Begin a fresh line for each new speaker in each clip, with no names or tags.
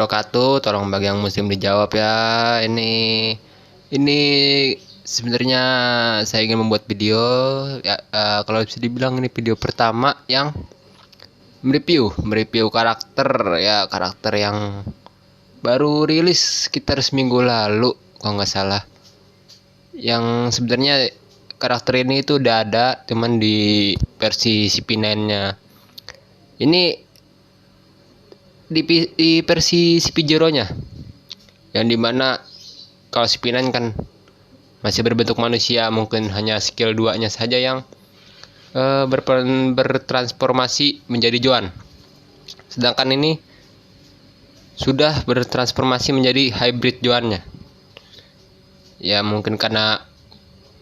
wabarakatuh. Tolong bagi yang muslim dijawab ya. Ini sebenarnya saya ingin membuat video ya, kalau bisa dibilang ini video pertama yang mereview karakter yang baru rilis sekitar seminggu lalu kalau nggak salah. Yang sebenarnya karakter ini itu udah ada, cuman di versi CP9-nya. Ini di versi CP0-nya, yang dimana kalau CP9 kan masih berbentuk manusia, mungkin hanya skill 2-nya saja yang bertransformasi menjadi Joan. Sedangkan ini sudah bertransformasi menjadi hybrid Joan-nya. Ya mungkin karena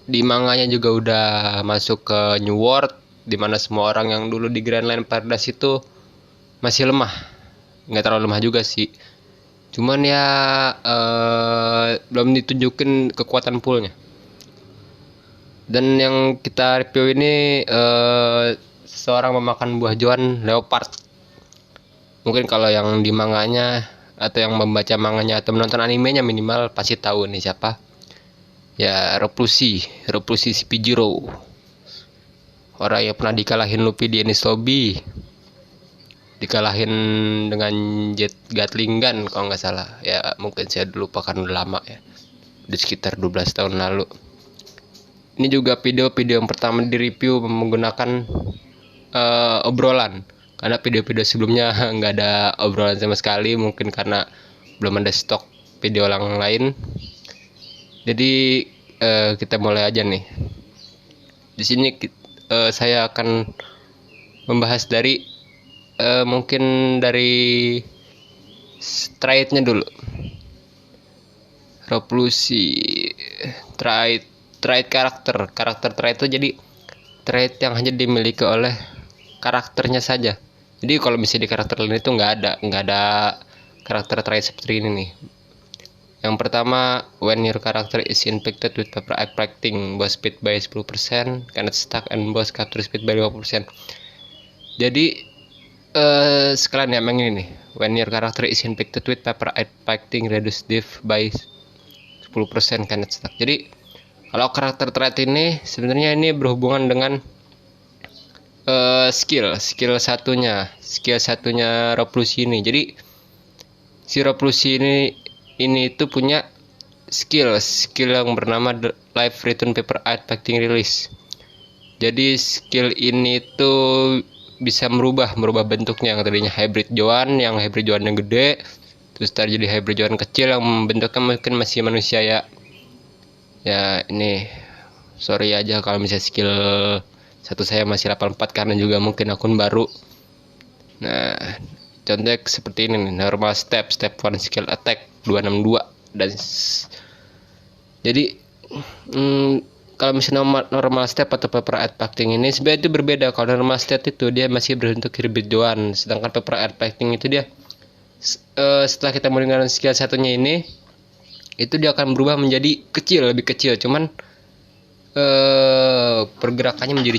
di manganya juga udah masuk ke New World, dimana semua orang yang dulu di Grand Line Paradise itu masih lemah. Nggak terlalu lemah juga sih, cuman ya belum ditunjukin kekuatan poolnya. Dan yang kita review ini seseorang memakan buah Joan Leopard. Mungkin kalau yang di manganya atau yang membaca manganya atau menonton animenya minimal pasti tahu nih siapa. Ya Rob Lucy CP0, orang yang pernah dikalahin Luffy di Enies Lobby, dikalahin dengan jet Gatling gun kalau nggak salah ya. Mungkin saya lupa kan udah lama ya, di sekitar 12 tahun lalu. Ini juga video yang pertama di review menggunakan obrolan, karena video-video sebelumnya nggak ada obrolan sama sekali, mungkin karena belum ada stok video yang lain. Jadi kita mulai aja nih. Di sini saya akan membahas dari mungkin dari trait-nya dulu. Rob Lucy, trait karakter trait itu jadi trait yang hanya dimiliki oleh karakternya saja. Jadi kalau misalnya di karakter lain itu nggak ada karakter trait seperti ini nih. Yang pertama, when your character is infected with paper attracting boss speed by 10%, cannot stuck and boss capture speed by 50%. Jadi sekalian yang ini nih, when your character is infected with paper attracting reduce diff by 10%, cannot stuck. Jadi kalau karakter trait ini sebenarnya ini berhubungan dengan skill satunya Rob Lucy ini. Jadi si Rob Lucy ini itu punya skill yang bernama Live Return Paper Attracting Release. Jadi skill ini tuh bisa merubah bentuknya, yang tadinya hybrid Joan, yang gede, terus jadi hybrid Joan kecil yang bentuknya mungkin masih manusia ya. Ya ini sorry aja kalau misalnya skill satu saya masih 84 karena juga mungkin akun baru. Nah, contohnya seperti ini nih, normal step 1 skill attack 262 dan jadi kalau misalnya normal step atau paper attracting ini sebenarnya itu berbeda. Kalau normal step itu dia masih berbentuk hybrid Joan, sedangkan paper attracting itu dia setelah kita menggunakan skill satunya ini, itu dia akan berubah menjadi lebih kecil, cuman pergerakannya menjadi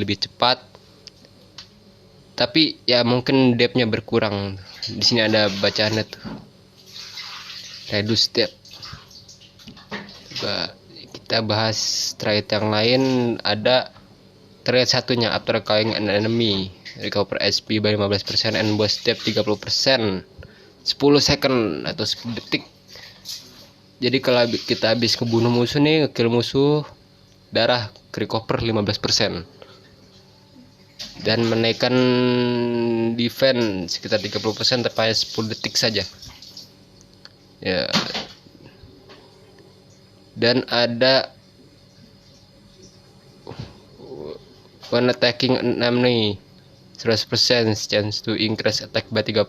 lebih cepat, tapi ya mungkin depth-nya berkurang. Di sini ada bacaannya tuh, reduce depth. Coba kita bahas trait yang lain. Ada trait satunya, after killing an enemy recover SP by 15% and boss depth 30%, 10 second atau 10 detik. Jadi kalau kita habis ngebunuh musuh nih, ngekill musuh, darah recover 15% dan menaikkan defense sekitar 30% terpakai 10 detik saja ya. Dan ada when attacking an enemy 100% chance to increase attack by 3%,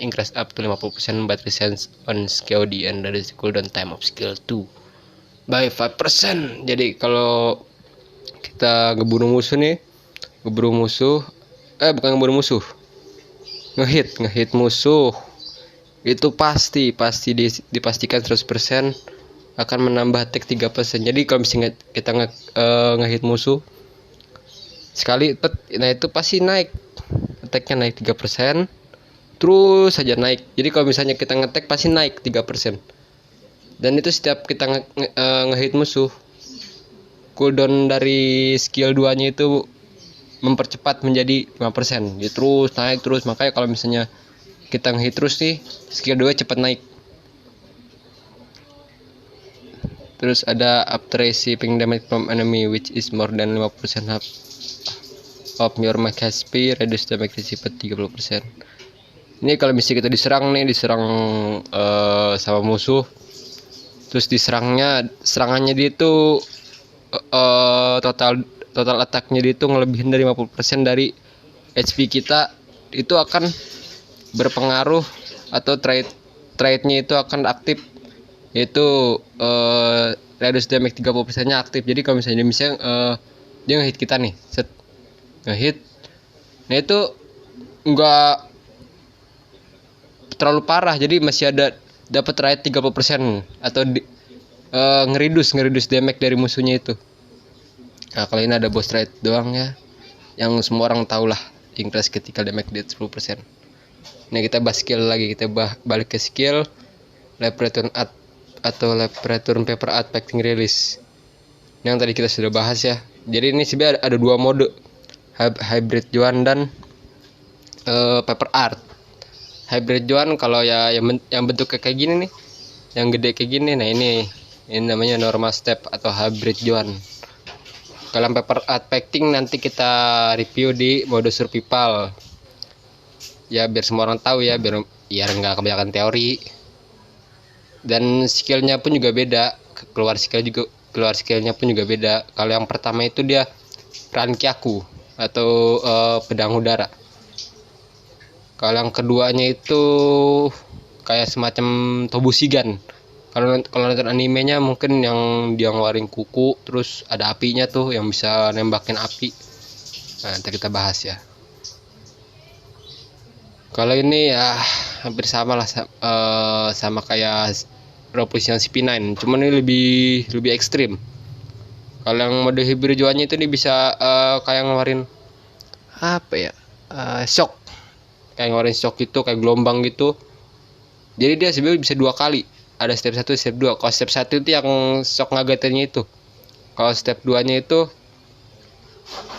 increase up to 50% battery sense on COD, and that is cooldown time of skill 2 by 5%. Jadi kalau kita ngebunuh musuh, ngehit musuh itu dipastikan 100% akan menambah attack 3%. Jadi kalau misalnya kita ngehit musuh sekali, nah itu pasti naik attack-nya naik 3%, terus saja naik. Jadi kalau misalnya kita ngetek pasti naik 3%. Dan itu setiap kita ngehit musuh, cooldown dari skill 2 nya itu mempercepat menjadi 5%. Dia terus naik terus. Makanya kalau misalnya kita ngehit terus nih, skill 2 cepat naik. Terus ada after receiving damage from enemy which is more than 50% half of your max HP, reduce damage received 30%. Ini kalau misalnya kita diserang sama musuh, terus serangannya dia itu total attack-nya dia itu ngelebihin dari 50% dari HP kita, itu akan berpengaruh atau trade-nya itu akan aktif, yaitu reduce damage 30% nya aktif. Jadi kalau misalnya dia ngehit kita nih, ngehit, nah itu enggak terlalu parah, jadi masih ada dapat rate 30% atau ngeridus damage dari musuhnya itu. Nah kalau ini ada boss rate doang ya, yang semua orang tahu lah, increase critical damage di 10%. Nah kita bahas skill lagi, kita balik ke skill lab return art atau lab return paper art packing release yang tadi kita sudah bahas ya. Jadi ini sebenarnya ada dua mode, hybrid Joan dan paper art. Hybrid Joan kalau ya yang bentuknya kayak gini nih, yang gede kayak gini, nah ini namanya normal step atau hybrid Joan. Kalau paper art packing nanti kita review di mode survival ya, biar semua orang tahu ya, biar nggak kebanyakan teori. Dan skillnya pun juga beda, keluar skillnya pun juga beda. Kalau yang pertama itu dia Rankyaku atau pedang udara. Kalau yang keduanya itu kayak semacam Tobushigan. Kalau nonton animenya mungkin yang dia ngeluarin kuku terus ada apinya tuh yang bisa nembakin api. Nah, nanti kita bahas ya. Kalau ini ya hampir sama lah, sama kayak Revolution CP9, cuman ini lebih ekstrim. Kalau yang mode hybrid Joannya itu dia bisa kayak ngeluarin apa ya, shock, kayak ngeluarin shock gitu, kayak gelombang gitu. Jadi dia sebenarnya bisa dua kali, ada step 1 step 2. Kalau step 1 itu yang shock ngagetinnya itu. Kalau step 2 nya itu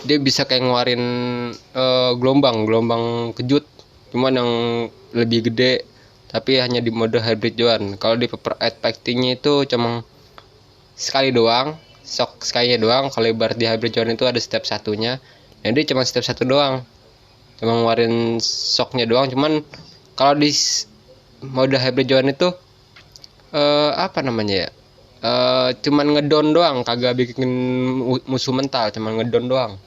dia bisa kayak ngeluarin gelombang kejut, cuman yang lebih gede, tapi hanya di mode hybrid Joan. Kalau di paper art packing-nya itu cuma sekali doang, shock sekalinya doang. Kalau ibarat di hybrid Joan itu ada step satunya, jadi cuma step 1 doang, cuma ngeluarin shocknya doang. Cuman kalau di mode hybrid Joan itu apa namanya ya, cuman ngedown doang, kagak bikin musuh mental, cuman ngedown doang.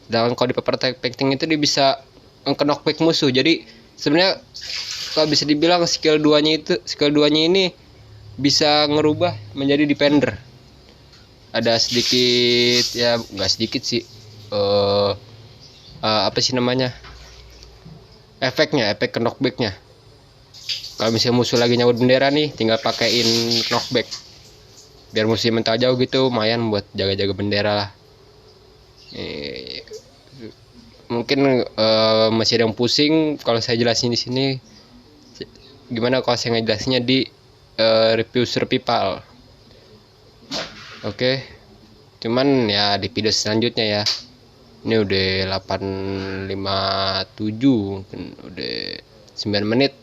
Dan kalau di paper art packing itu dia bisa knockback musuh. Jadi sebenarnya kalau bisa dibilang skill 2-nya ini bisa ngerubah menjadi defender. Ada sedikit ya, nggak sedikit sih, apa sih namanya, efek knockbacknya. Kalau misalnya musuh lagi nyawut bendera nih, tinggal pakein knockback biar musuh mental jauh gitu, lumayan buat jaga-jaga bendera lah. Mungkin masih ada yang pusing kalau saya jelasin di sini. Gimana kalau saya ngejelasinnya di review survival? Oke. Cuman ya di video selanjutnya ya. Ini udah 8:57, mungkin udah 9 menit.